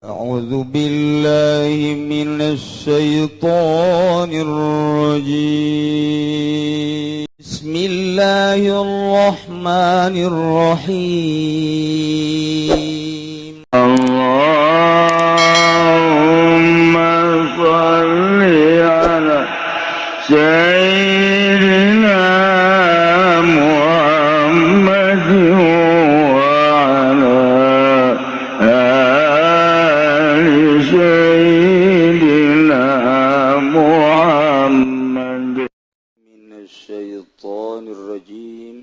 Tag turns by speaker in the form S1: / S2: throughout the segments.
S1: أعوذ بالله من الشيطان الرجيم بسم الله الرحمن الرحيم
S2: اللهم صل على سيدنا محمد وعلى آل سيدنا محمد
S1: من الشيطان الرجيم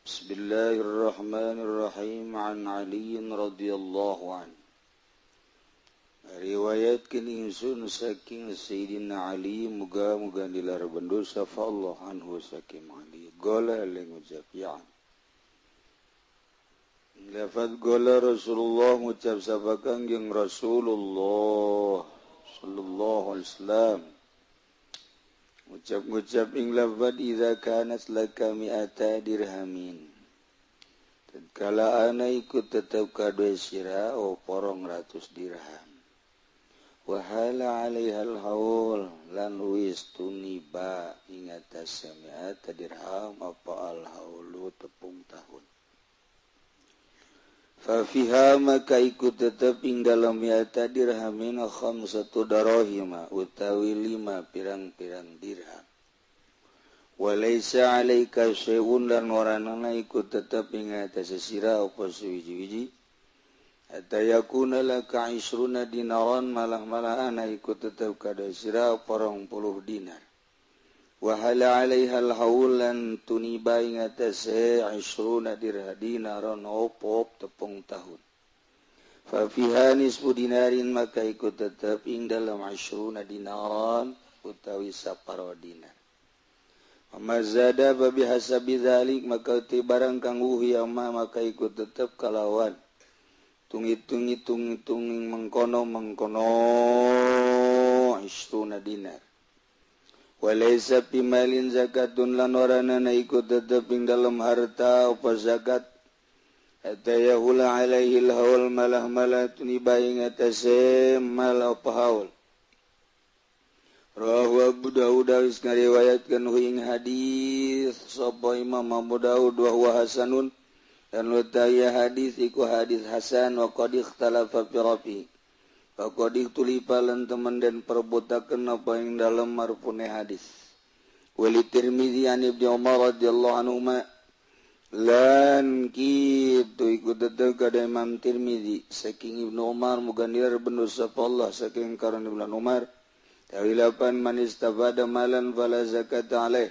S1: بسم الله الرحمن الرحيم عن علي رضي الله عنه riwayatkeun ingsun saking Sayyidina Ali muga-muga dilaraban dosa fa Allah anhu saking Ali qala lengucap ya lafaz qala Rasulullah ngucap sabakan jeung Rasulullah sallallahu alaihi wasallam ngucap ing lafaz idza kanat laka mi'ata dirhamin tatkala ana ikut tetep kadoe sira porong 100 dirham wahala alaihal haul lan wis tuniba ing atas sami'ata dirham apa al haulu tepung tahun fa fiha maka ikut tetep ing dalam mi'ata dirhamin khamsatu darahima utawi 5 pirang-pirang dirham walaysa alaika syai'un lan waranana ikut tetep ing atas sira apa suwiji-wiji hatta yakuna laka 20 dinaran malah ana ikut tetap kada sira 40 dinar wa hala 'alaiha al-haul lan tuniba ing atase 20 dinaran opop tepung tahun fa fiha nisfu dinarin maka ikut tetap ing dalam 20 dinaran utawi saparo dinar amazada babi hasabi dzalik maka ti barang kang uhi maka ikut tetap kalawan hitung mengkono isruna dinar walaysa pimalin zakatun lan warana ikut tetep ing dalam harta apa zakat hatta yahula alaihi alhaul malah tuniba ing atase mal apa haul rawahu Abu Dawud wis ngariwayatkeun ing hadis sapa Imam Abu Dawud wa huwa hasanun dan lutaya hadis iku hadis hasan wa qad ikhtalafa fi rafi wa qad tulipalan teman dan perbutakeun apa ing dalam marfune hadis wali Tirmizi an Ibnu Umar radhiyallahu anhu lan kitu iku tetep kada Imam Tirmizi saking Ibnu Umar muga nirben dosa Allah saking karan Ibnu Umar tawilapan man istabada malan fala zakat alaih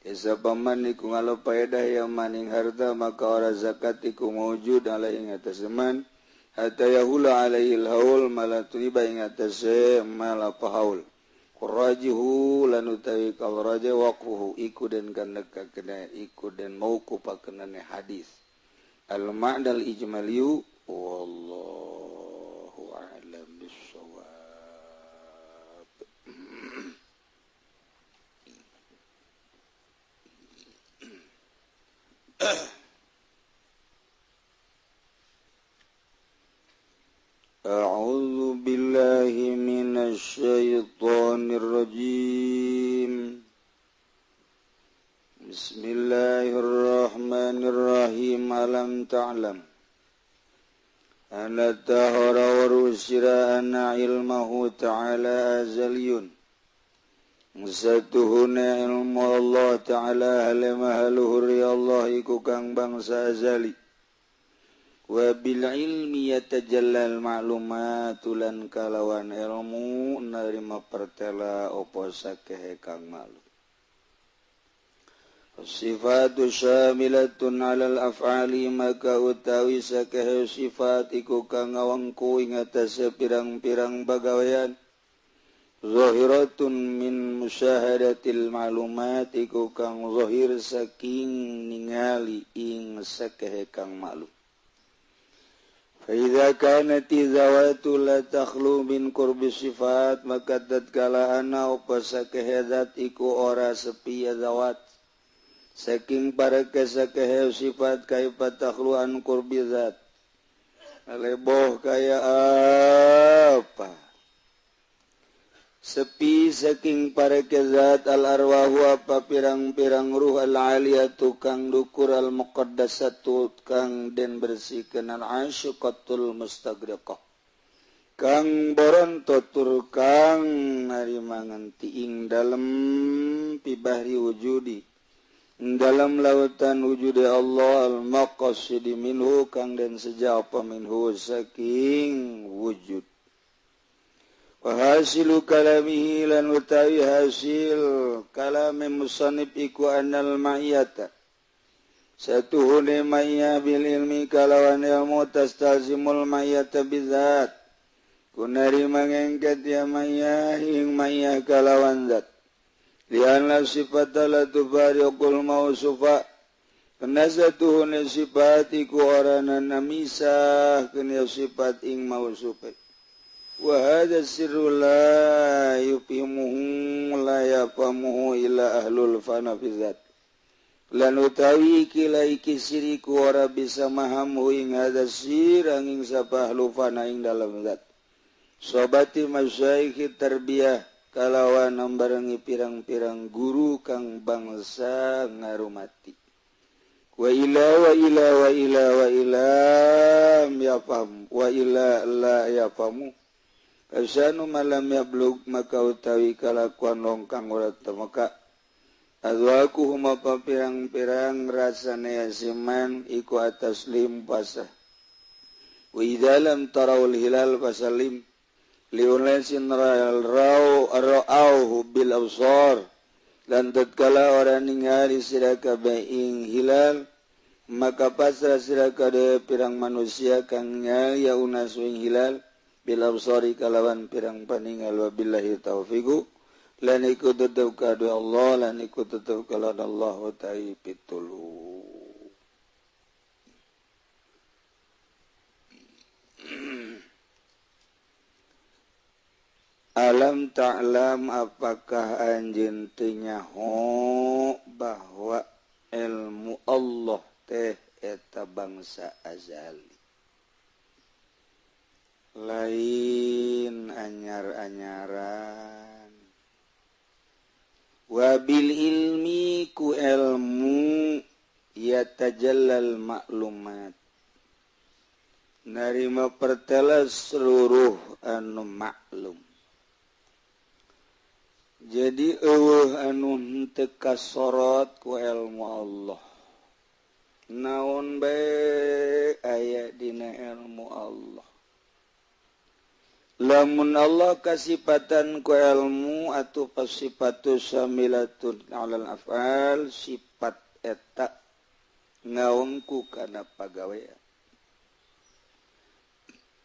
S1: Isa paman iku ngalo paedah yang maning harta maka ora zakat iku mawujud alai ing atas man hatta yahula alaihil haul malatuni ba ing atas mal apa haul qurajihu lan utawi kal raja waqfuhu iku den kana kena iku den mauqufakeun hadis al ma'dal ijmaliyu wallahu a'lam bissawab. أعوذ بالله من الشيطان الرجيم بسم الله الرحمن الرحيم ألم تعلم أن الدهر ورسل أن علمه تعالى أزلي Satuhuna ilmu Allah Ta'ala halama haluhuri Allah iku kang bangsa azali wa bil ilmi yatajallal ma'lumatulan kalawan ilmu narima pertela opo sakehe kang maklum sifatu syamilatun alal af'ali maka utawi sakehe sifat iku kang ngawangku ing atase pirang-pirang bagawean zahiratun min musyahadatil ma'lumat iku kang zahir saking ningali ing sakehe kang maklum fa idza kanat zawatu la takhlu min qurbi sifat maka tatkala ana apa sakehe zat iku ora sepi zawat saking para sakehe sifat kaifa takhlu an qurbi zat Aleboh kaya sepi saking para kezat al-arwahu apa pirang-pirang ruh al-aliyah tukang dukur al-muqaddasatu kang den bersihkeun al-asyqatul mustagriqah kang boron tutur kang narimangan tiing dalem pibahri wujudi dalam lautan wujud Allah al-maqasid minhu kang den sejapa minhu saking wujud wa hasilu kalamihi lan utawi hasil kalame musannif iku annal ma'iyata satuhune ma'iyah bil ilmi kalawan ilmu tastazimul ma'iyata bizat kunari mangengket ya ma'iyah ing ma'iyah kalawan zat lianna sifata la tubariqul mausufa kana satuhune sifat iku orana namisah kana sifat ing mausufa wa hadza sirru la yufimuhu la yafamuhu illa ahlul fana fi zat lan utawi kila iki siriku ora bisa mahamu ing hadza sir angin sapa ahlu fana ing dalam zat sobati masyaikh tarbiyah kalawan nambarangi pirang-pirang guru kang bangsa ngarumati wa ila yafam wa ila la yafamu asanu malam yablug maka utawi kalakuan longkang ora temeka azwaku huma pirang-pirang rasane asiman iku atas lim pasah wa idalam tarawul hilal fasalim liunasin ra'auhu bil absar dan tatkala orang ningali sira kabeh ing hilal maka pasrah sira kabeh pirang manusia kang ningali ya unas ing hilal bil absari kalawan pirang paningal wabillahi taufiqu lan iku tetep kadu Allah lan iku tetep kalawan Allah ta'ala pitulu Alam ta'lam apakah anjeun teu nyaho bahwa ilmu Allah teh eta bangsa azali lain anyar-anyaran wabil ilmi ku ilmu yatajallal maklumat narima pertelas seluruh anu maklum jadi anu teu kasorot ku ilmu Allah naon bae aya dina ilmu Allah lamun Allah kasifatan ku ilmu atuh pasifatu syamilatun alal af'al sifat eta ngaungku kana pagawean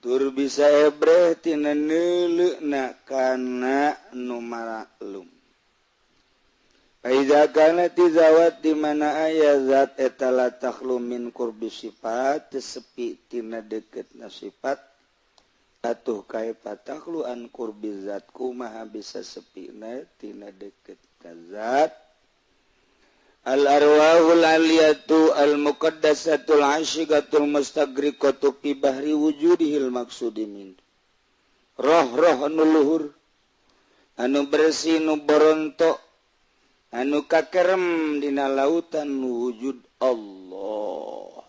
S1: tur bisa ebreh tina neuleuna kana nu maklum Aiza kana tizawat di mana aya zat eta la takhlu min qurbi sifat sepi tina deketna sifat atuh kaifa takhlu an qurbi zat kumaha bisa sepina tina deketna zat al arwahul aliyatu al muqaddasatul asyiqatul mustagriqatu fi bahri wujudihil maqsudimin roh-roh anu luhur anu bersih nu boronto anu kakerem dina lautan wujud Allah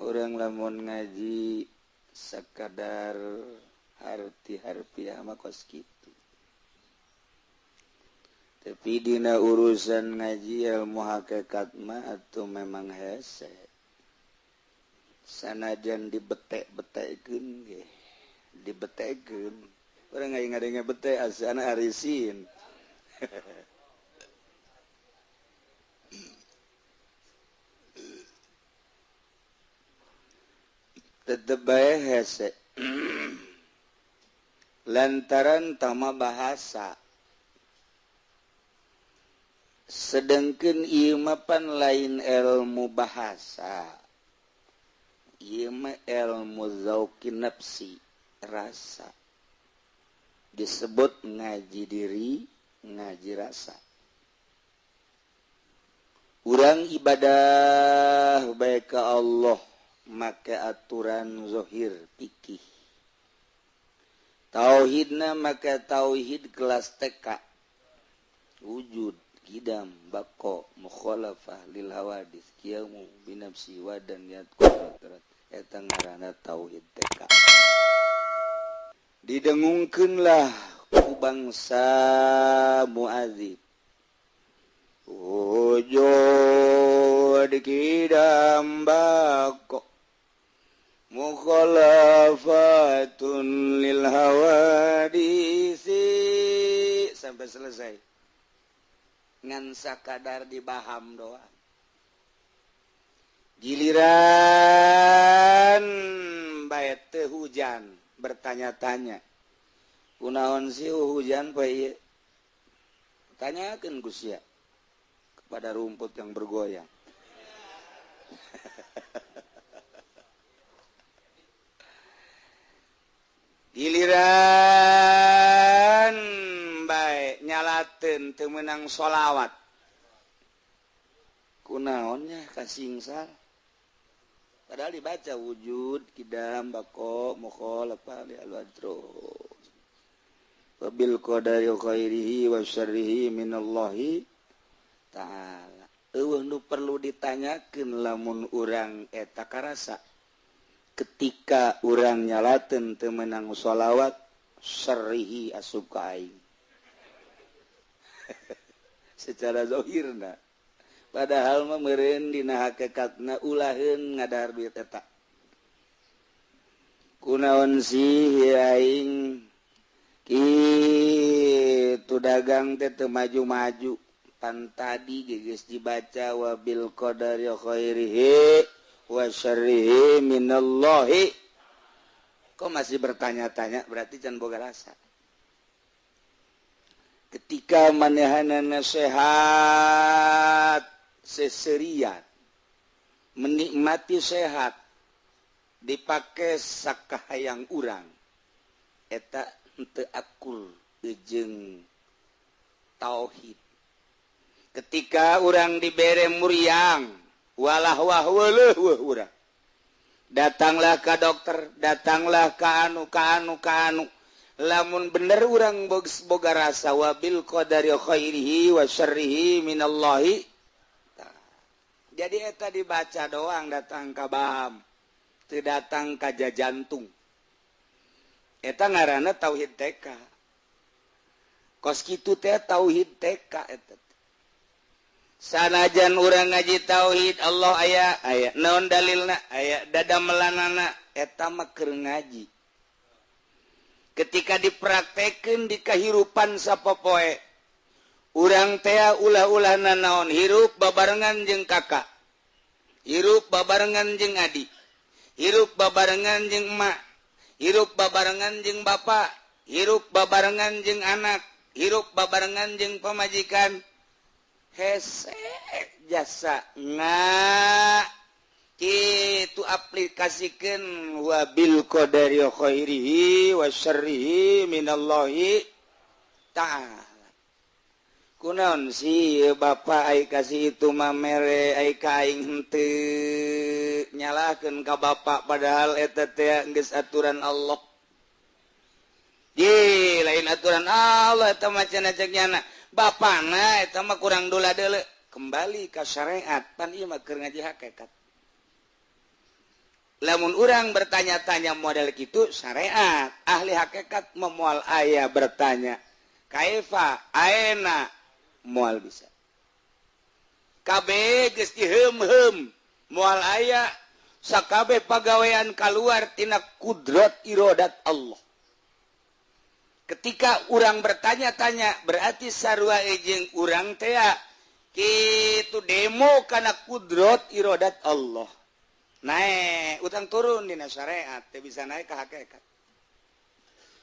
S1: urang lamun ngaji sakadar harfi-harfiah mah kos kitu tapi dina urusan ngaji ilmu hakikat mah atuh memang hese sanajan dibetek-betekkeun ge dibetekkeun urang ngadenge betek asana arisin tetep bae hese lantaran tama bahasa sedengkeun ieu mah pan lain ilmu bahasa ieu mah ilmu zauqin nafsi rasa disebut ngaji diri ngaji rasa urang ibadah bae ka Allah make aturan zahir fikih tauhidna maka tauhid kelas TK wujud kidam bako mukhalafah lil hawadis qiyamu binafsi wa dan yat qudrat eta ngaranna tauhid TK didengungkeunlah ku bangsa muadzib wujud kidam bako mukhalafatun lil hawadisi sampai selesai ngan sakadar dibaham doang giliran bae teu hujan bertanya-tanya kunaon sih hujan bae tanyakeun ku sia kepada rumput yang bergoyang giliran baik nyalaten teu meunang sholawat kunaonnya kasingsal padahal dibaca wujud kidam bako mukhalafah li al-wadro wabil qadari khairihi wa syarrihi minallahi ta'ala eueuh nu perlu ditanyakeun lamun urang eta karasa ketika urang nyalaten teu meunang sholawat syarrihi asup ka aing secara zahirna padahal mah meureun dina hakikatna ulaheun ngadahar duit eta kunaon sih aing kitu dagang teh teu maju-maju pan tadi geus dibaca wabil qadari khairihi wa syarrihi minallahi kok masih bertanya-tanya berarti can boga rasa ketika manehanana sehat seserian menikmati sehat dipake sakahayang urang eta henteu akul jeung tauhid ketika urang dibere muriang walah wah weuleuh urang datanglah ka dokter datanglah ka anu lamun bener urang boga rasa wabil qadari khairihi wa syarrihi minallahi jadi eta dibaca doang datang ka baham teu datang ka jantung eta ngaranna tauhid TK kos kitu teh tauhid TK eta sanajan urang ngaji tauhid Allah aya naon dalilna aya dadamelanana eta mah keur ngaji ketika dipraktekeun di kahirupan sapopoe urang teh ulah-ulahna naon hirup babarengan jeung kakak hirup babarengan jeung adik hirup babarengan jeung emak hirup babarengan jeung bapa hirup babarengan jeung anak hirup babarengan jeung pamajikan hese jasa nga kitu aplikasikeun wabil qadari khairihi wa syarrihi minallahi ta'ala kunaon sih bapak ai kasih itu mamere ai ka aing henteu nyalakeun ka bapak padahal eta teh geus aturan Allah ye lain aturan Allah eta mah cenah cek nyana bapana eta mah kurang dola deuleu kembali ka syariat pan ieu mah keur ngaji hakikat lamun urang bertanya-tanya model kitu syariat ahli hakikat moal aya bertanya kaifa aena moal bisa kabeh geus diheum-heum moal aya sakabeh pagawean kaluar tina kudrat iradat Allah ketika urang bertanya-tanya berarti sarua jeung urang teh kitu demo kana kudrat iradat Allah naik utang turun dina syariat teh bisa naik ka hakikat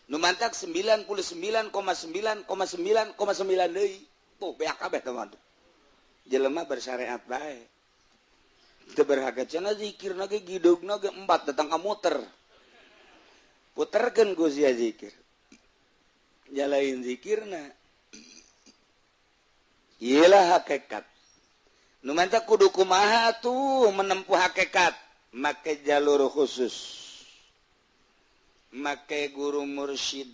S1: nu mantak 99,9,9,9 deui tuh beak kabeh teman jelema bersyariat bae teu berhakat cenah zikirna ge gidugna ge 4 datang ka muter puterkeun ku sia zikir jalain zikirna iyalah hakikat nu mantak kudu kumaha tuh menempuh hakikat make jalur khusus make guru mursyid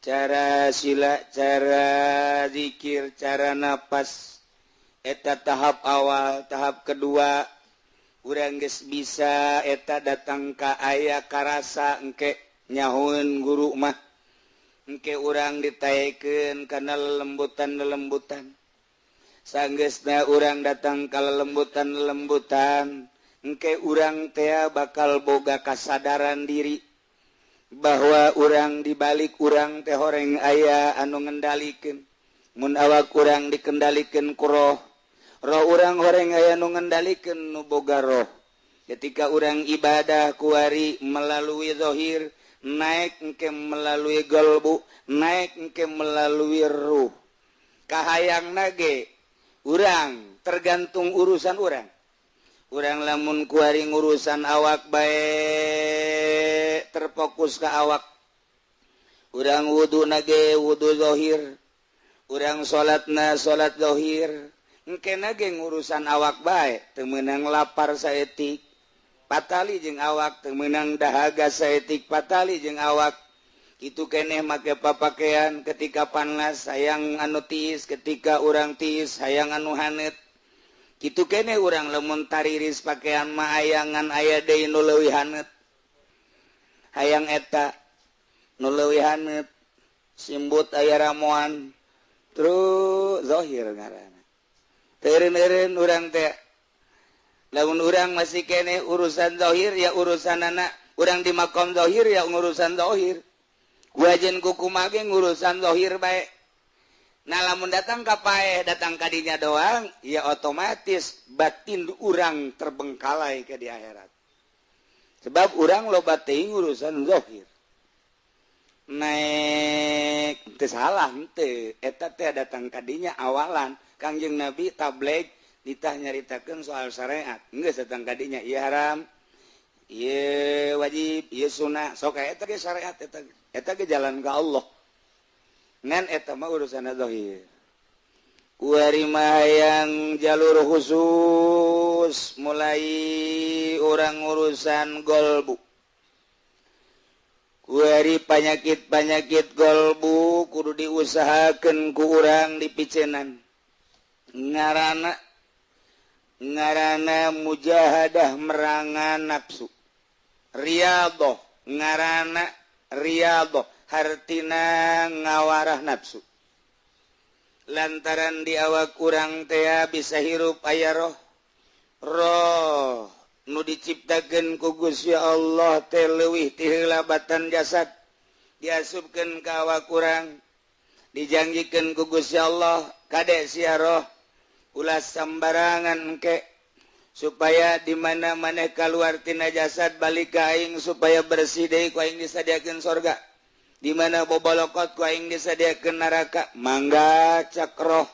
S1: cara sila cara zikir cara nafas eta tahap awal tahap kedua urang geus bisa eta datang ka aya karasa engke nyahun guru mah engke urang ditaekeun kana lelembutan sanggeusna urang datang ka lelembutan engke urang teh bakal boga kasadaran diri bahwa urang dibalik urang teh horeng aya anu ngendalikeun mun awak urang dikendalikeun ku roh urang horeng aya anu ngendalikeun nu boga roh ketika urang ibadah kuari melalui zahir naik engke melalui qalbu naik engke melalui ruh kahayangna ge urang tergantung urusan urang lamun kuari urusan awak bae terfokus ke awak urang wudu nage wudu zahir urang salatna salat zahir engke nage urusan awak bae teu meunang lapar saeutik patali jeung awak teu meunang dahaga saeutik patali jeung awak kitu keneh make papakean ketika panas hayang anu tiis ketika urang tiis hayang anu haneut kitu keneh urang lamun tariris pakean mah hayangan aya deui nu leuwih haneut hayang eta nu leuwih haneut simbut aya ramoan terus zahir ngaranna teureun-eureun urang teh lamun urang masih keneh urusan zahir ya urusanana urang di makom zahir ya urusan zahir wajen kukumaha ge urusan zahir bae nah lamun datang ka paeh datang ka dinya doang ya otomatis batin urang terbengkalai ke di akhirat sebab urang loba teuing urusan zahir naik teu salah henteu eta teh datang ka dinya awalan Kangjeng Nabi tabligh ditah nyaritakeun soal syariat geus datang ka dinya ieu haram ieu wajib ieu sunah sok eta ge syariat eta ge jalan ka Allah ngan eta mah urusan zahir kuari mah yang jalur khusus mulai orang urusan golbu kuari penyakit golbu kudu diusahakeun ku urang dipicenan ngaranna mujahadah merangan nafsu riyadhah ngaranna riyadhah hartina ngawarah nafsu lantaran di awak urang teh bisa hirup aya roh nu diciptakeun ku Gusti Allah teh leuwih ti hilabatan jasad diasupkeun ka awak urang dijanjikeun ku Gusti Allah kade sia roh ulah sambarangan engke supaya di mana maneh kaluar tina jasad balik ka aing supaya bersih deui ku aing disadiakeun surga di mana bobolokot ku aing disadiakeun neraka mangga cak roh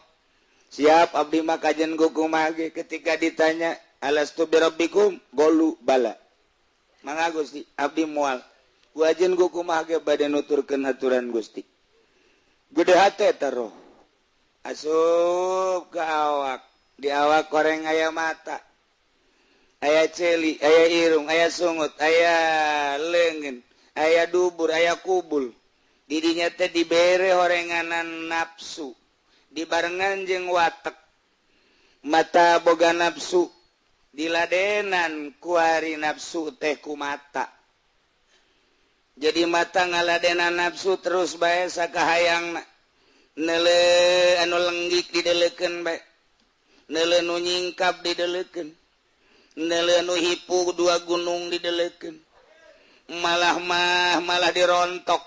S1: siap abdi mah kajen kumaha ge ketika ditanya alastu birabbikum qalu bala mangga Gusti abdi moal ku ajen kumaha ge bade nuturkeun aturan Gusti gede hate eta roh asup ke awak di awak koreng aya mata aya celi aya irung aya sungut aya leungeun aya dubur aya kubul di dinya teh dibere horenganan nafsu dibarengan jeung watek mata boga nafsu diladenan ku ari nafsu teh ku mata jadi mata ngaladenan nafsu terus bae sakahayangna neule anu lenggik dideleukeun bae neule nu nyingkap dideleukeun neule nu hipu dua gunung dideleukeun malah dirontok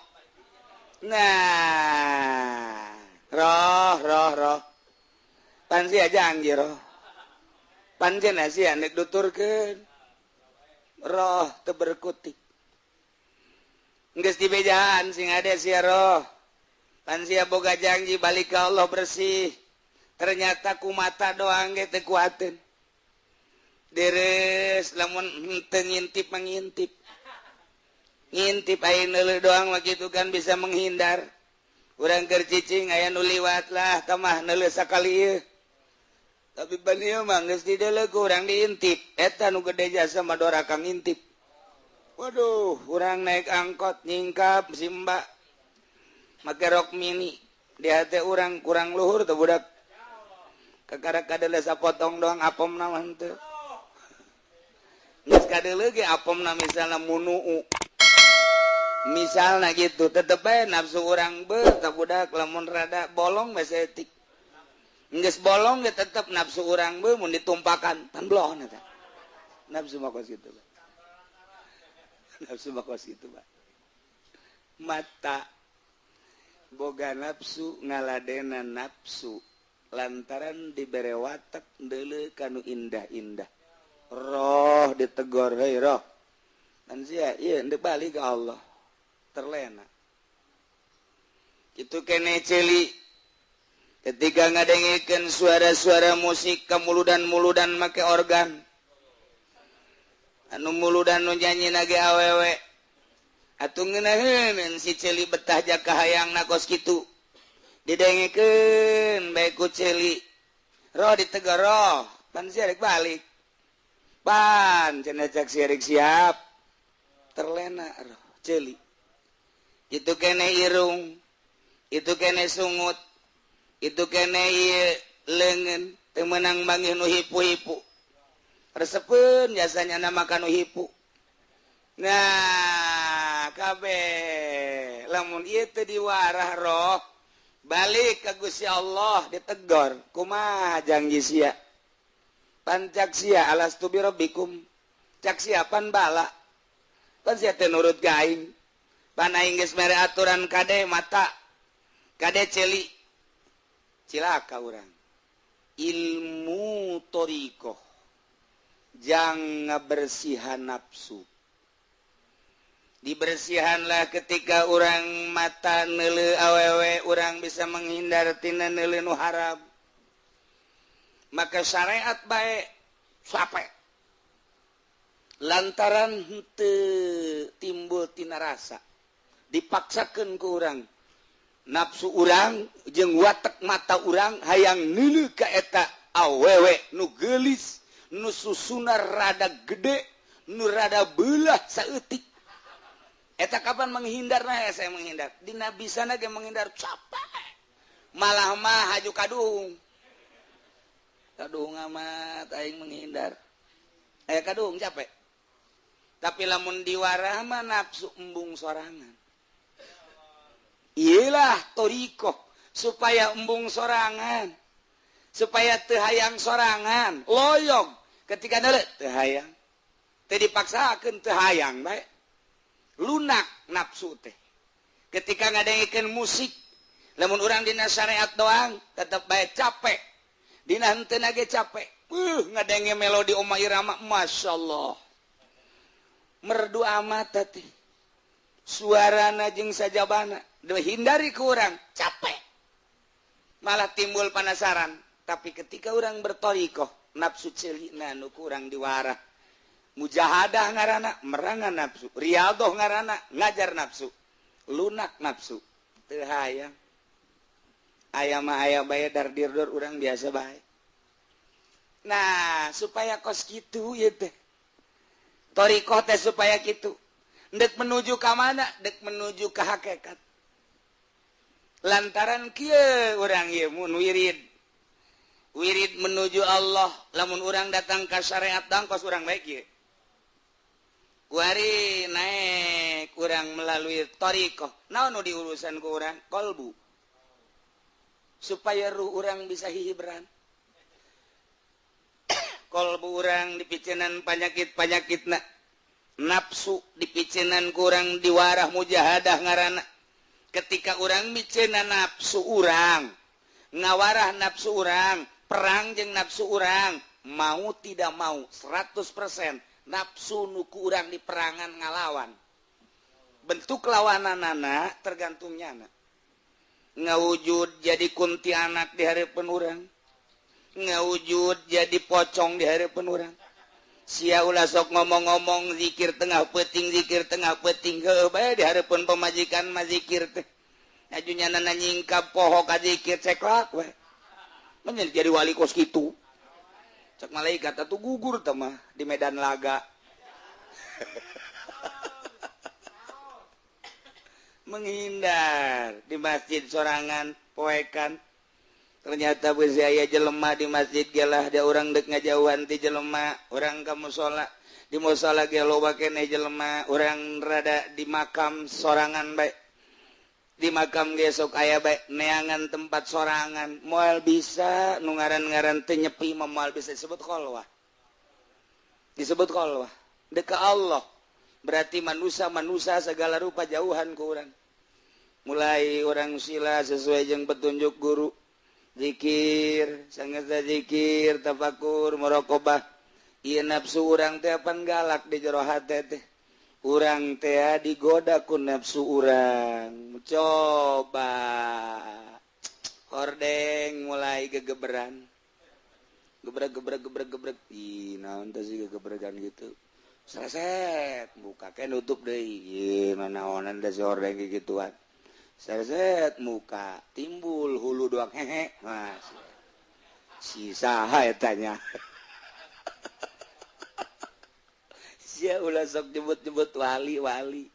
S1: nah roh pan sia janji roh pan cenah sia nek duturkeun roh teu berkutik geus dibejaan sing ade sia roh pan sia boga janji balik ka Allah bersih ternyata ku mata doang ge teu kuateun deres lamun teu ngintip mangintip ngintip aya neuleuh doang mah kitu kan bisa menghindar urang keur cicing aya nu liwat lah tamah neuleuh sakali ieu tapi bani mah geus dideuleuh ku urang diintip eta nu gede jasa mah doraka ngintip Waduh, kurang naik angkot nyingkap Simba make rok mini di hati orang kurang luhur tuh budak kekarak kadele sapotong doang apom naman tuh geus kadele ge apom na misalna munuu misalna gitu tetep bae nafsu urang teu budak lamun rada bolong bae setik geus bolong ge tetep nafsu urang mun ditumpakan tan blon eta nafsu mah kos kitu nafsu mah kos kitu mata boga nafsu ngaladena nafsu lantaran dibere watak deuleu kanu indah-indah roh ditegor hei roh dan sia ieu henteu balik ke Allah terlena itu kene celi ketika ngadengikeun suara-suara musik kamuludan-muludan make organ anu muludan nu nyanyina ge awewe atuh ngeunaheun si celi betah jaka hayangna kos kitu didengikeun bae ku celi roh ditegor roh pan siarek balik pan cenah cak siarek siap terlena roh celi itu kene irung itu kene sungut itu kene ieu leungeun teu meunang manggih nu hipu-hipu resepeun biasanya nama kanu hipu nah kabeh lamun ieu teu diwarah roh balik ka Gusti Allah ditegor kumaha janji sia pan cak sia alastu bi rabbikum cak sia pan bala pan sia teu nurut ka aing pan aing geus mere aturan kade mata kade celi cilaka urang ilmu torikoh jang ngabersihan nafsu dibersihanlah ketika orang mata neuleu awewe orang bisa menghindar tina neuleu nu haram maka syariat bae sape lantaran henteu timbul tina rasa dipaksakeun ku urang nafsu urang jeung watak mata urang hayang neuleu ka eta awewe nu geulis nu susuna rada gede nu rada beulah saeutik eta kapan menghindar nah saya menghindar dina bisana ge menghindar capek malah mah haju kadung amat aing menghindar aya kadung capek tapi lamun diwarah mah nafsu embung sorangan iyalah torikoh supaya embung sorangan supaya teu hayang sorangan loyong ketika neuleu teu hayang teu dipaksakeun teu hayang bae lunak nafsu teh ketika ngadengikeun musik lamun urang dina syariat doang tetep bae capek dina henteu ge capek ngadenge melodi Oma Irama masyaallah merdu amat teh suarana jeung sajabana hindari ku urang capek malah timbul penasaran tapi ketika urang bertorikoh nafsu celina nu kurang diwarah mujahadah ngaranna merangan nafsu riyadhah ngaranna ngajar nafsu lunak nafsu teu hayang aya mah aya bae dardir-dur urang biasa bae nah supaya kos kitu ieu teh torikoh teh supaya kitu dek menuju ka mana dek menuju ka hakikat lantaran kieu urang ieu mun wirid menuju Allah lamun urang datang ka syariat dangkos urang bae kieu kuari naik urang melalui torikoh naon nu diurusan ku urang kolbu supaya ruh urang bisa hibran kolbu urang dipicenan panyakit-panyakitna nafsu dipicenan ku urang diwarah mujahadah ngaranna ketika urang micena nafsu urang ngawarah nafsu urang perang jeung nafsu urang mau tidak mau 100% nafsu nuku urang di perangan ngalawan bentuk lawananana tergantungnya ngawujud jadi kuntilanak di hareupeun urang ngawujud jadi pocong di hareupeun urang sia ulah sok ngomong-ngomong zikir tengah peuting heuh bae di hareupeun pamajikan mah zikir teh ajunyana nyingkap poho ka zikir ceklak we menjadi jadi wali kos kitu cek malaikat atuh gugur teh mah di medan laga menghindar di masjid sorangan poekan ternyata berjaya jelemah di masjid gelah dia orang dek ngajauhan ti jelema orang kamu sholat di musala ge loba keneh jelema orang rada di makam sorangan baik di makam gesok aya baik neangan tempat sorangan moal bisa nu ngaran-ngaran teu nyepi moal bisa disebut kholwah dek ka Allah berarti manusia segala rupa jauhan ku urang mulai orang sila sesuai jeung petunjuk guru zikir sanggeus zikir tafakur muraqabah ieu nafsu urang teh pan galak di jero hate teh urang teh digoda ku nafsu urang coba hordeng mulai gegeberan gebrek ih naon teh sih gegebrekan gitu saset buka ke nutup deui ieu mah naonan da si hordeng gituan saset muka timbul hulu doang hehe mas si saha etanya sia ulah sok nyebut wali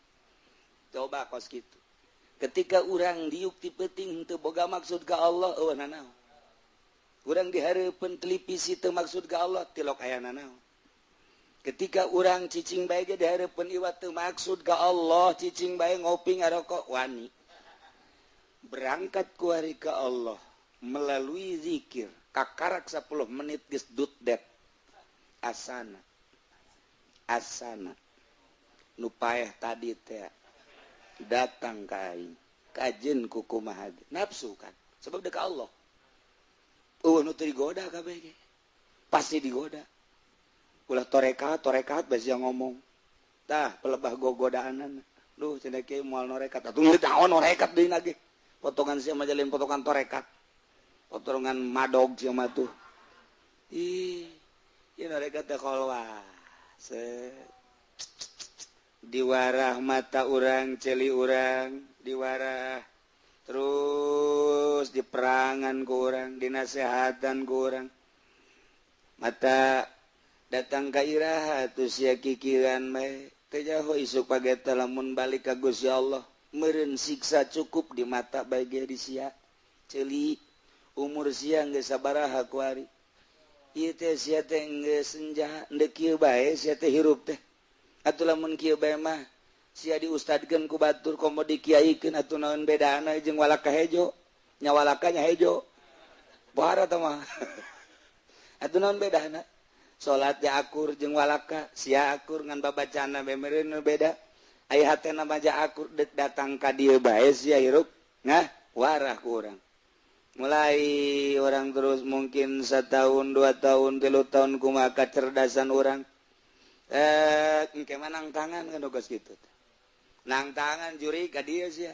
S1: coba kos gitu ketika urang diuk ti peuting teu boga maksud ka Allah eueuh nanaon urang dihareupeun televisi teu maksud ka Allah tilok aya nanaon ketika urang cicing bae ge dihareupeun iwat teu maksud ka Allah cicing bae ngopi ngarokok wani berangkat ku hari ke Allah melalui zikir kakarak 10 menit geus dutdet asana nu paeh tadi teh datang ka aing kajeun ku kumaha nafsu kan sebab deuk ka Allah nu teu digoda kabeh ge pasti digoda ulah torekat basi ngomong tah pelebah gogodaanan duh cenah kieu moal norekat atuh naon norekat deui lagi potongan sia majalin potongan torekat potongan madog sia mah tuh ih ieu norekat teh kholwah diwarah mata urang celi urang diwarah terus diperangan ku urang dinasehatan ku urang mata datang ka iraha atuh sia kikiran bae teu jaho isuk pageta lamun balik ka Gusti Allah meureun siksa cukup di mata bae ge di sia ceuli umur sia geus sabaraha ku ari ieu teh sia teh geus senja deuk kieu bae sia teh hirup teh atuh lamun kieu bae mah sia diustadkeun ku batur komo dikiaikeun atuh naon bedana jeung walaka hejo nya walaka nya hejo pohara tah mah atuh naon bedana salat ja akur jeung walaka sia akur ngan babacana bae meureun beda aya hatena mah ja akur deuk datang ka dieu bae sia hirup nah warah ku urang mulai orang terus mungkin 1 tahun 2 tahun 3 tahun kumaha kecerdasan orang engke mah nang tangan kan geus kitu nang tangan jurig ka dieu sia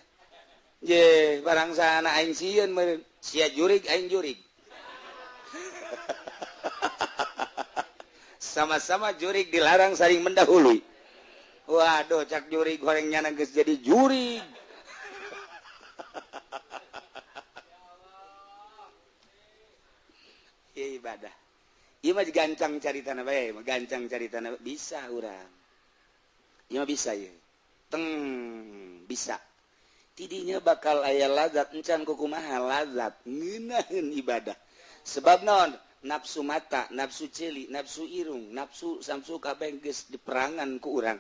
S1: je barang sahana aing sieun meureun sia jurig aing jurig sama-sama jurig dilarang saling mendahului waduh cak jurig gorengnya geus jadi jurig ibadah ieu mah gancang caritana bae gancang caritana bisa urang ieu mah bisa ieu teng bisa tidinya bakal aya lazat encan kumaha lazat ngeunaheun ibadah sebab naon nafsu mata nafsu celi nafsu irung nafsu samsu kabeh geus diperangan ku urang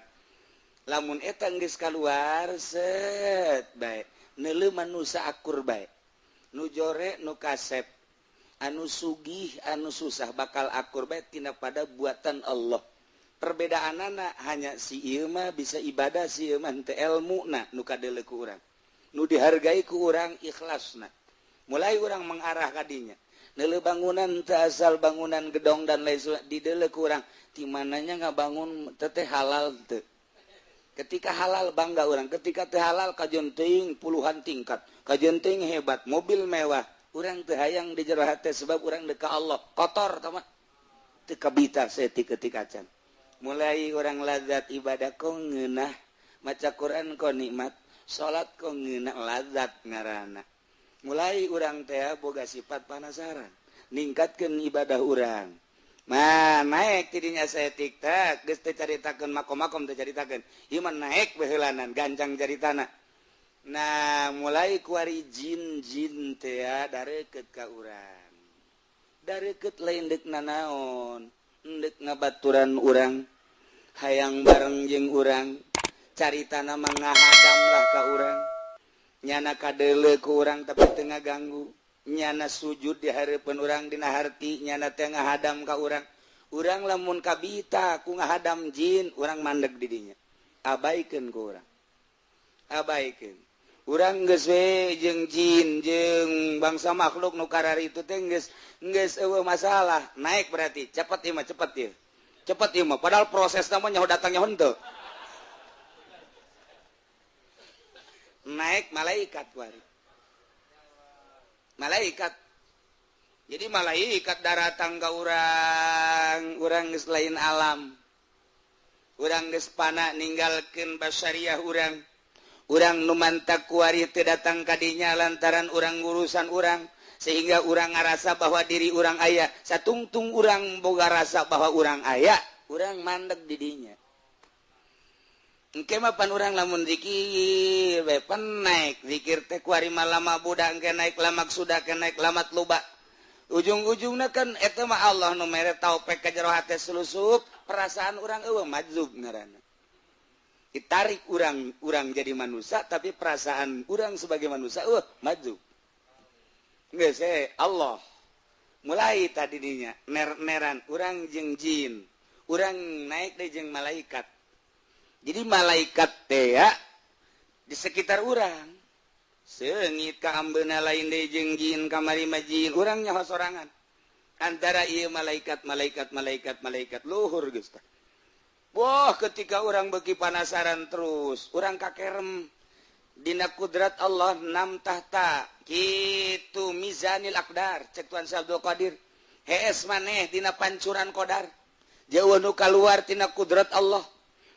S1: lamun eta geus kaluar set bae neuleuh manusia akur bae nu jore nu kasep anu sugih anu susah bakal akur bae tina pada buatan Allah perbedaanana hanya si ieu mah bisa ibadah si ieu mah teu elmuna nu kadeuleu ku urang nu dihargai ku urang ikhlasna mulai urang mengarah ka dinya neuleuh bangunan teu asal bangunan gedong dan lain sebagainya dideuleu ku urang ti mananya ngabangun teh halal teu ketika halal bangga urang ketika teu halal kajeun teuing puluhan tingkat kajeun teuing hebat mobil mewah urang teu hayang di jero hate sebab urang deuk ka Allah kotor tah mah teu kabita saeutik ketika acan mulai urang lazat ibadah ko ngeunah maca Quran ko nikmat salat ko ngeunah lazat ngaranna mulai urang teh boga sifat panasaran ningkatkeun ibadah urang mah naik tidinya saeutik teh geus teu caritakeun makom-makom teu caritakeun ieu mah naik bae heulanan gancang caritana Nah mulai kuari jin dari ke urang dari ke lain dek nanaon dek ngabaturan urang hayang bareng jeung urang carita nama ngahadam lah ka urang nyana kadele ku urang tapi tengah ganggu nyana sujud di hareupeun urang dina harti nyana teh ngahadam ka urang lamun kabita ku ngahadam jin urang mandeg di dinya abaikeun ku urang abaikeun urang geus we jeung jin jeung bangsa makhluk nu karari itu teh geus eueuh masalah naik berarti cepet ieu mah cepet ieu mah padahal prosesna mah nyaho datang nyaho henteu naik malaikat wari malaikat jadi malaikat daratang ka urang geus lain alam urang geus pana ninggalkeun basyariah urang numantak kuari teu datang kadinya lantaran urang urusan urang sehingga urang ngarasa bahwa diri urang aya satungtung urang boga rasa bahwa urang aya urang mandeg di dinya engke mah pan urang lamun zikir we pan naik zikir teh kuari malama budak engke naik lamak sudah ke naik lamat loba ujung-ujungna kan eta mah Allah nu mere taufik ka jero hate sulusup perasaan urang eueuh majzub ngaranna ditarik urang jadi manusia tapi perasaan urang sebagai manusia maju geus Allah mulai tadi dinya neran urang jeung jin urang naik deui jeung malaikat jadi malaikat teh ya di sekitar urang seungit ka ambeuna lain deui jeung jin kamari mah jin urang nyaho sorangan antara ieu malaikat luhur geus tah. Wah ketika orang beki panasaran terus orang kakerem dina kudrat Allah nam tahta kitu mizanil aqdar cek Tuan Abdul Qadir hees maneh dina pancuran qadar jauh nu kaluar tina kudrat Allah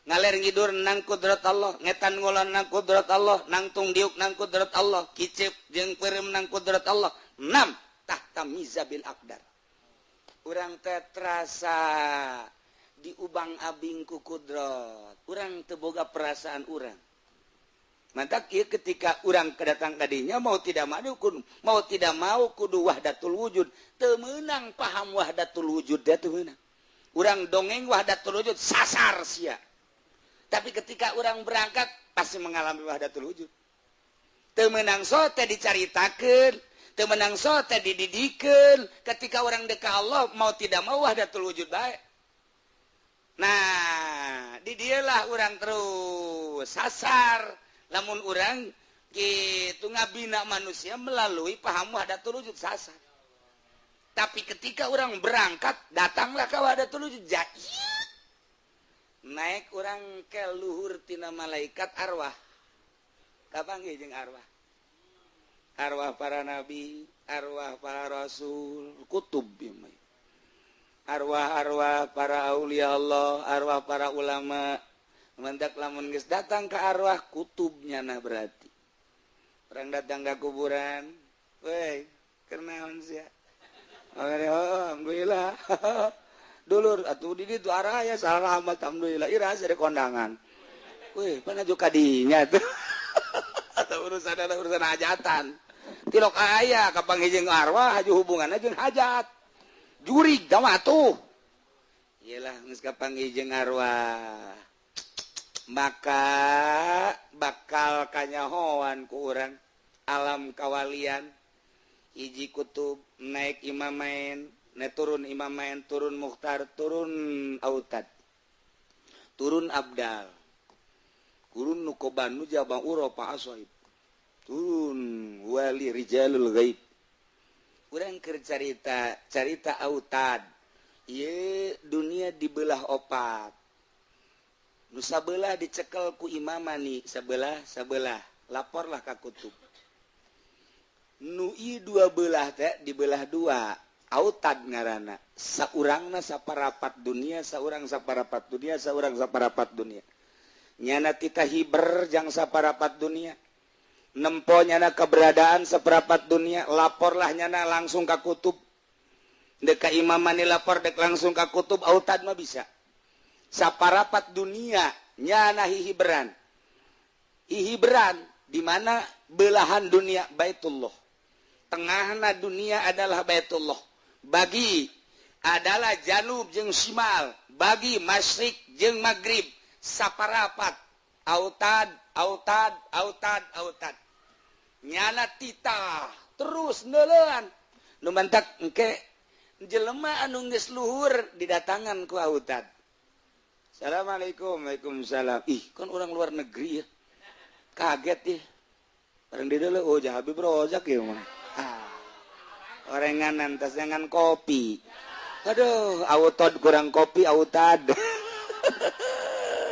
S1: ngaler ngidur nang kudrat Allah ngetan ngulon nang kudrat Allah nang tung diuk nang kudrat Allah kicip jeung peureum nang kudrat Allah nam tahta mizabil aqdar urang teh terasa diubang-abing ku kudrat urang teu boga perasaan urang mantak ieu ketika urang kedatang kadinya mau tidak mau kudu wahdatul wujud teu meunang paham wahdatul wujud teh teu meunang urang dongeng wahdatul wujud sasar sia tapi ketika urang berangkat pasti mengalami wahdatul wujud teu meunang so teh dicaritakeun teu meunang so teh dididikeun ketika urang deuk ka Allah mau tidak mau wahdatul wujud bae. Nah, di dialah orang terus sasar lamun orang gitu ngabina manusia melalui paham wahdatul wujud sasar. Tapi ketika orang berangkat datanglah ka wahdatul wujud jai. Naik orang ke luhur tina malaikat arwah. Kapanggih jeung arwah? Arwah para nabi, arwah para rasul, kutub ieu mah. Arwah-arwah para aulia Allah, arwah para ulama, mendak lamun geus datang ke arwah kutubnya nah berarti. Orang datang ke kuburan, weh, kenaon sia? Alhamdulillah. Dulur atuh di ditu arah ya salah amat alhamdulillah. Ira asa kondangan. Weh, pana jo kadinya tuh. Atau urusan hajatan. Tilok aya kapanggih arwah haju hubunganna jeung hajat. Jurig dawa tuh iyalah geus kapanggih jeung arwah maka bakal kanyahoan ku urang alam kawalian hiji kutub naik imamain turun imamain turun mukhtar turun autad turun abdal turun nukoban nujabang uropa asoib turun wali rijalul ghaib urang keur carita autad ieu dunia dibelah opat nu sabelah dicekel ku imamani sabelah laporlah ka kutub nu ieu dua belah teh dibelah dua autad ngaranna saurangna saparapat dunia saurang saparapat dunia saurang saparapat dunia nyana tita hiber jang saparapat dunia nempo nyana keberadaan seperapat dunia laporlah nyana langsung ka kutub dek ka imamani lapor dek langsung ka kutub autad mah bisa saparapat dunia nyana hihiberan di mana belahan dunia Baitullah. Tengahna dunia adalah Baitullah. Bagi adalah janub jeung shimal, bagi masyrik jeung maghrib, saparapat, autad. Nyana titah terus neulean. Nu mantak engke jelema anu geus luhur didatangan ku autad. Assalamualaikum. Waalaikumsalam. Ih, kan orang luar negeri ya. Kaget ya. Orang di dulu, oh Habib Rozak ya mah. Orengan tas dengan kopi. Aduh, autad kurang kopi, autad.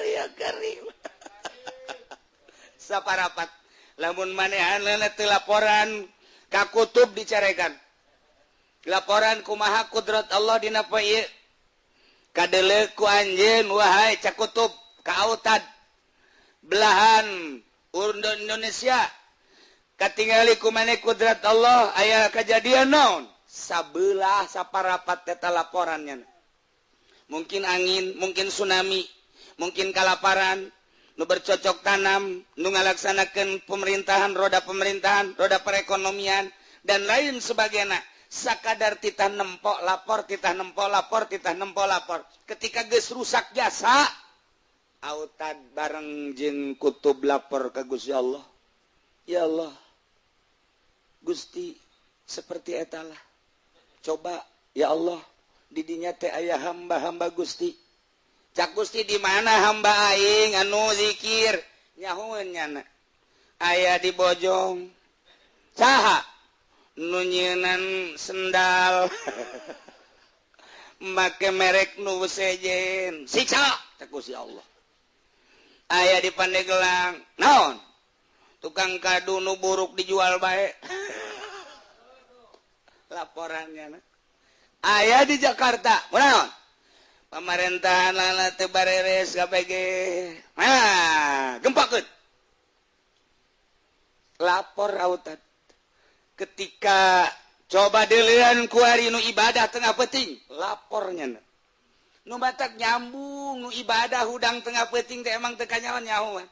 S1: Ya karim. Saparapat. Lamun manehan teu laporan ka kutub dicarekan. Laporan kumaha kudrat Allah dina poe ieu. Kadele ku anjeun wahai cakutub ka autad. Belahan Indonesia katingali ku maneh kudrat Allah aya kejadian naon? Sabelah saparapat eta laporannya. Mungkin angin, mungkin tsunami, mungkin kalaparan, nu bercocok tanam, nu ngalaksanakeun pemerintahan, roda perekonomian dan lain sebagainya. Sakadar titah nempok lapor, ketika geus rusak jasa autad bareng jeung kutub lapor ka Gusti Allah. Ya Allah, Gusti seperti etalah. Coba ya Allah, di dinya teh aya hamba-hamba Gusti. Cak Gusti di mana hamba aing anu zikir? Nyahoeun nyana. Aya di Bojong. Saha? Nu nyeunan sendal. Make merek nu sejen. Siksa cak Gusti Allah. Aya di Pandeglang. Naon? Tukang kadu nu buruk dijual bae. Laporannya na. Aya di Jakarta. Naon? Pemerintahan lana teu bareres KPG. Gempakeun. Lapor autad. Ketika coba deulean ku ari nu ibadah tengah peuting, lapornya. Nu batak nyambung nu ibadah hudang tengah peuting teh emang teu kanyawan nyahoan.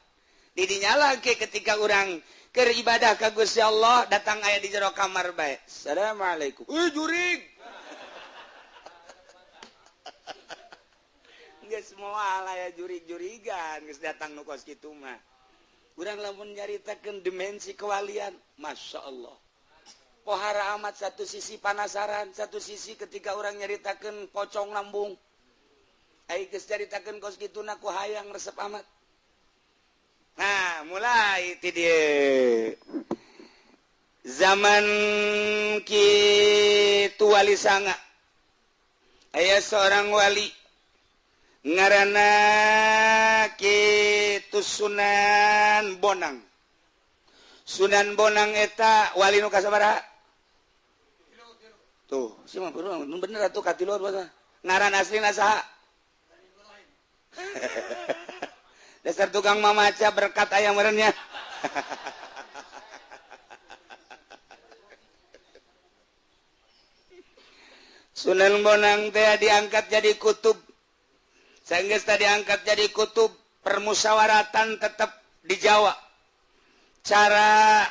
S1: Di dinya lagi ketika urang keur ibadah ka Gusti Allah datang aya di jero kamar bae. Assalamualaikum. Jurig. Geus moal aya jurig-jurigan geus datang nu kos kitu mah. Urang lamun nyaritakeun dimensi kewalian, Masya Allah. Pohara amat satu sisi penasaran, satu sisi ketika orang nyaritakeun pocong lambung. Ai geus nyaritakeun kos kituna ku hayang resep amat. Nah, mulai ti dieu. Zaman kitu wali sanga. Aya seorang wali ngaranna kitu Sunan Bonang. Sunan Bonang eta wali nu kasabaraha? Tuh, si mah beruang, bener atuh katiluar bahasa. Ngaran aslina saha? Dasar tukang mamaca berkat aya meureunnya. Sunan Bonang teh diangkat jadi kutub. Saenggeus teh diangkat jadi kutub, permusyawaratan tetap di Jawa. Cara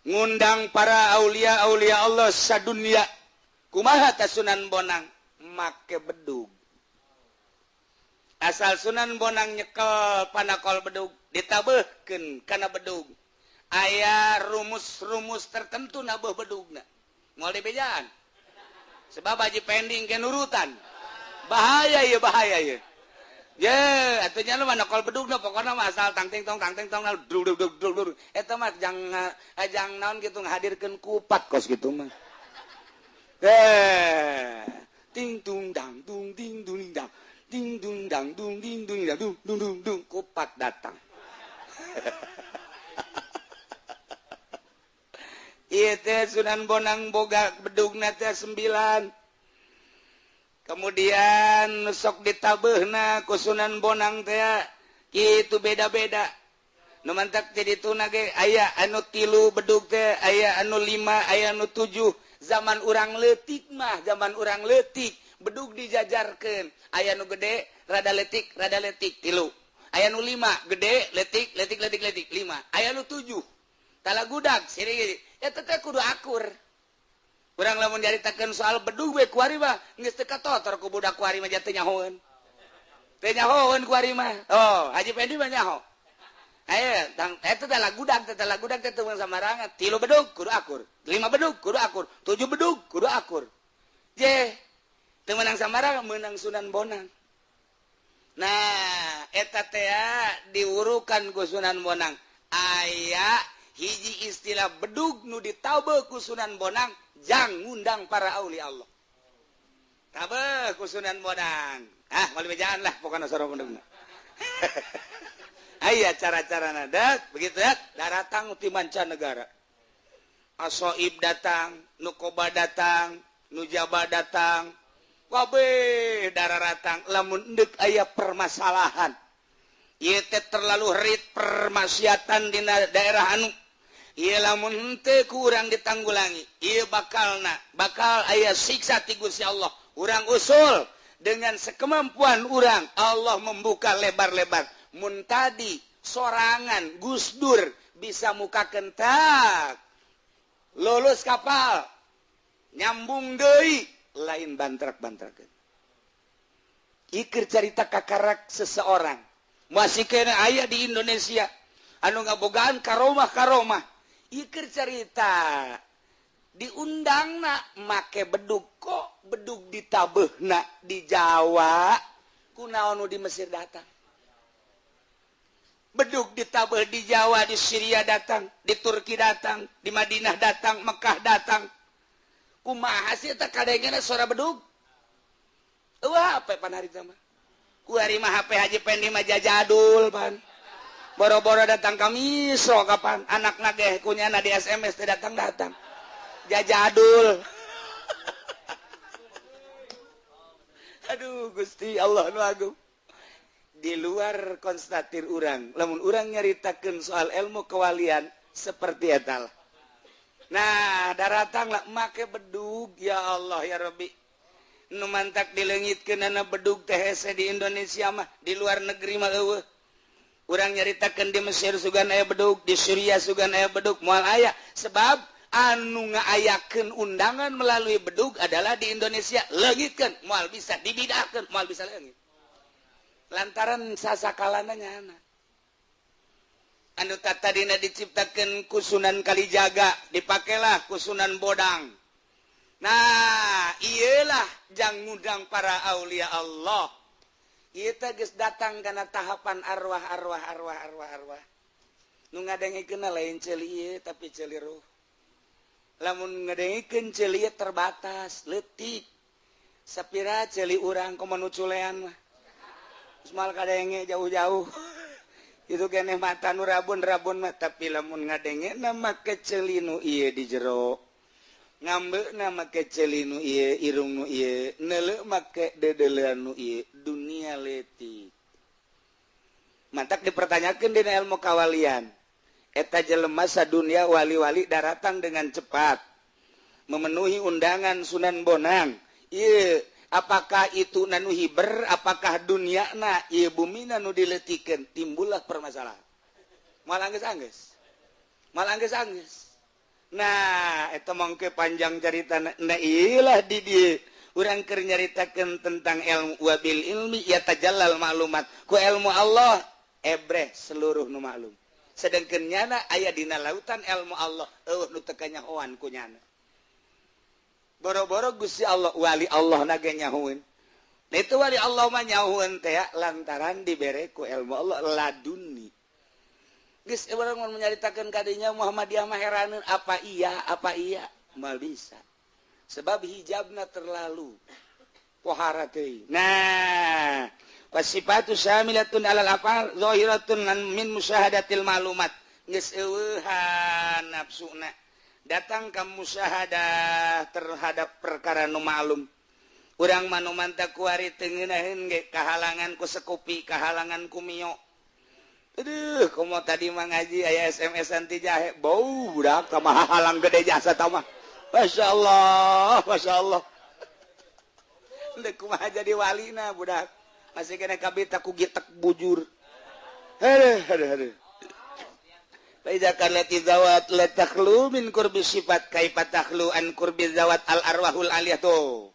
S1: ngundang para aulia-aulia Allah sadunya. Kumaha ta Sunan Bonang? Make bedug. Asal Sunan Bonang nyekel panakol bedug, ditabeuhkeun kana bedug. Aya rumus-rumus tertentu na beuh bedugna. Moal dibejaan. Sebab aji pending ke nurutan. Bahaya ye. Ye, atunya lu mana kol bedugna pokona mah asal tang ting tong dul. Eta mah jang naon kitu ngahadirkeun kupat kos kitu mah. Ting tung dang dung ding dung dang. Ting dung dang dung ding dung dung kupat datang. Ieu teh Sunan Bonang boga bedugna teh 9. Kemudian sok ditabeuhna ku Sunan Bonang teh kitu beda-beda. Nu mantak jadi tuna ge aya anu 3 bedug teh, aya anu 5, aya anu 7. Zaman urang leutik bedug dijajarkeun. Aya nu gede rada leutik 3.
S3: aya nu 5 gede letik 5 aya nu 7 tala gudag siri eta teh kudu akur urang lamun nyaritakeun soal bedug we kuari mah geus teu katotor ku budak kuari mah teh nyahoeun kuari mah oh Haji Pendi mah nyaho aya tang eta tala gudag teh teu samarangan 3 bedug kudu akur 5 bedug kudu akur 7 bedug kudu akur je teu meunang samarangan meunang Sunan Bonang. Nah eta teh diurukan ku Sunan Bonang aya hiji istilah bedug nu ditaubeuh ku Sunan Bonang jang ngundang para aulia Allah tabeuh ku Sunan Bonang moal bejaan lah pokona sorong bedugna aya cara-carana dak begitu ya daratang ti mancanegara asoib datang nukoba datang nujaba datang kabeh dararatang lamun endek aya permasalahan ieu teh terlalu rit permaksiatan di daerah anu ieu lamun henteu ku urang ditanggulangi ieu bakal aya siksa ti Gusti Allah urang usul dengan sekemampuan urang Allah membuka lebar-lebar mun tadi sorangan Gus Dur bisa mukakeun tak lulus kapal nyambung deui lain bantrak-bantrakeun. Ikir carita kakarak seseorang. Masih kena aya di Indonesia anu ngabogaan karomah. Ikir carita diundangna make bedug kok bedug ditabeuhna di Jawa kunaon nu di Mesir datang. Bedug ditabeuh di Jawa, di Syria datang, di Turki datang, di Madinah datang, Mekah datang. Kumaha sih tak kadengena suara bedug? Wah, apa pan hari mah? Ku hari mah HP Haji Pendi mah jadul pan. Boro-boro datang kami so kapan anak nageh kunyana di SMS teh datang. Jadul. Aduh Gusti Allah nu agung. Di luar konstatir urang, lamun urang nyaritakeun soal ilmu kewalian seperti eta lah. Nah, daratang lah make bedug ya Allah ya Rabbi. Nu mantak dileungitkeun na bedug teh hese di Indonesia mah, di luar negeri mah eueuh. Urang nyaritakeun di Mesir sugan aya bedug, di Syria sugan aya bedug, moal aya sebab anu ngaayakeun undangan melalui bedug adalah di Indonesia leungitkeun, moal bisa dibidahkeun, moal bisa leungit. Lantaran sasakalana nyana. Anu tadina diciptakeun ku Sunan Kalijaga dipakailah ku Sunan Bodang. Nah, iyalah jang ngundang para aulia Allah. Ieu teh geus datang kana tahapan arwah. Nu ngadengikeunna lain ceuli ieu tapi ceuli ruh. Lamun ngadengikeun ceuli terbatas, leutik. Sapira ceuli urang komo nu culean mah. Semal kadenge jauh-jauh. Itu keneh mata nu rabun mah tapi lamun ngadenge nama keceli nu ieu di jero ngambeuna make celi nu ieu irung nu ieu neuleuh make dedeulean nu ieu dunia leutik mantak dipertanyakeun dina ilmu kawalian eta jelema sadunya wali-wali daratang dengan cepat memenuhi undangan Sunan Bonang ieu apakah itu nanu hiber, apakah dunia na ieu bumi nanu dileutikeun timbullah permasalahan. Moal anggeus-anggeus. Nah, eta mangke panjang caritana. Nah, iyalah di dieu urang keur nyaritakeun tentang ilmu wabil ilmi yatajallal maklumat. Ku ilmu Allah ebreh seluruh nu maklum. Sedengkeun nyana aya dina lautan ilmu Allah eueuh nu teu kanyahoan ku nyana. Boro-boro Gusti Allah wali Allah nage nyahueun. Nah itu wali Allah mah nyahueun teh lantaran dibere ku ilmu Allah laduni. Geus urang mun nyaritakeun kadinya Muhammadiyah mah heraneun apa iya moal bisa. Sebab hijabna terlalu pohara teuing. Nah, wasifatu syamilatun alal afal zahiratun min musyahadatil ma'lumat. Geus eueuhan nafsuna. Datang ke musyahadah terhadap perkara nu ma'lum. Urang manu mantak kuari teungeunaheun ge kahalangan ku sekupi, kahalangan ku mio. Aduh, komo tadi mah ngaji aya SMS-an ti jahe. Bau budak tah halang gede jasa tah mah. Masyaallah. Deuk kumaha jadi walina budak. Masih kena kabeh tak ku gitek bujur. zawat letaklu min kurbi sifat kaifa takhlu an kurbi zawat al arwahul aliyah tuh.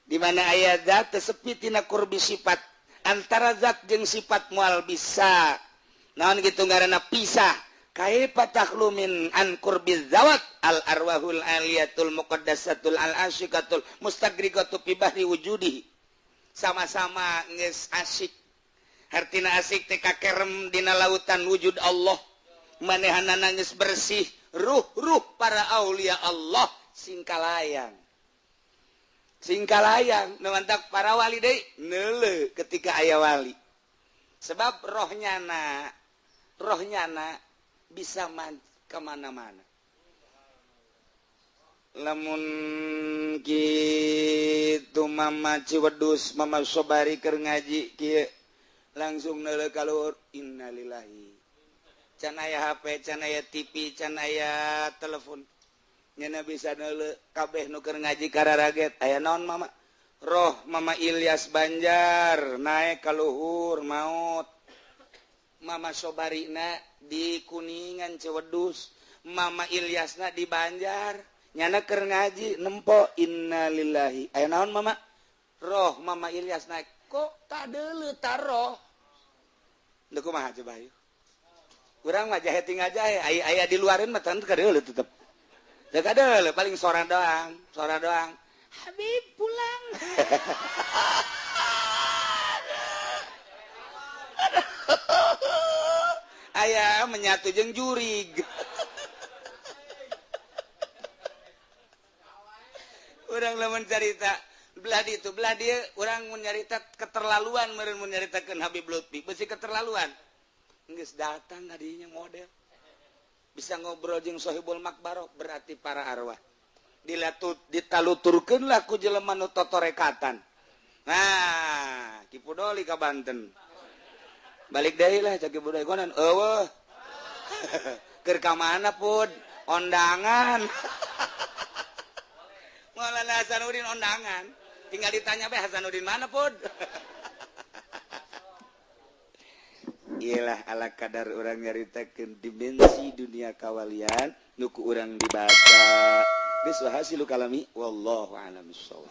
S3: Di mana aya zat tesepi tina kurbi sifat antara zat jeung sifat moal bisa. Naon kitu ngaranna pisah. Kaifa takhlu min an kurbi zawat al arwahul aliyatul muqaddasatul al asyikatul mustagrigatu fi bahri wujudi. Sama-sama geus asyik. Hartina asik teh kakerem dina lautan wujud Allah. Manehanana geus bersih ruh-ruh para aulia Allah singkalayang. Singkalayang nuantak para wali deui neuleuh ketika aya wali. Sebab rohnyana bisa kemana-mana. Lamun kitu Mama Ciwedus, Mama Sobari keur ngaji kieu langsung neuleuh kaluhur innalillahi. Can aya HP, can aya TV, can aya telepon. Nyana bisa neuleuh kabeh nu keur ngaji kararaget. Aya naon Mama? Roh Mama Ilyas Banjar naik ka luhur maut. Mama Sobarina di Kuningan Ciwedus, Mama Ilyasna di Banjar. Nyana keur ngaji nempo innalillahi. Aya naon Mama? Roh Mama Ilyas naik. Kok tadeuleu taroh? Lha kumaha coba ayo? Urang mah jahe tinggal jahe, aya di luarin mah teu kadeuleu tetep. Da kadeuleu paling sora doang. Habib pulang. Aya menyatu jeung jurig. Urang lamun carita belah dieu urang mun nyarita keterlaluan meureun mun nyaritakeun Habib Lutfi, beusi keterlaluan. Geus datang kadinya model. Bisa ngobrol jeung Sohibul Makbaroh berarti para arwah. Ditaluturkeun lah ku jelema nu totorekatan. Nah, Kipu Doli ka Banten. Balik deui lah cak Kipu Doli konan. Eueuh. Keur ka mana pud? Ondangan. Maulana Hasanuddin ondangan. Tinggal ditanya be Hasanuddin mana pud? Iyalah ala kadar orang nyaritakeun dimensi dunia kawalian nuku urang dibaca. Geus hasil kalami wallahu a'lam bissawab.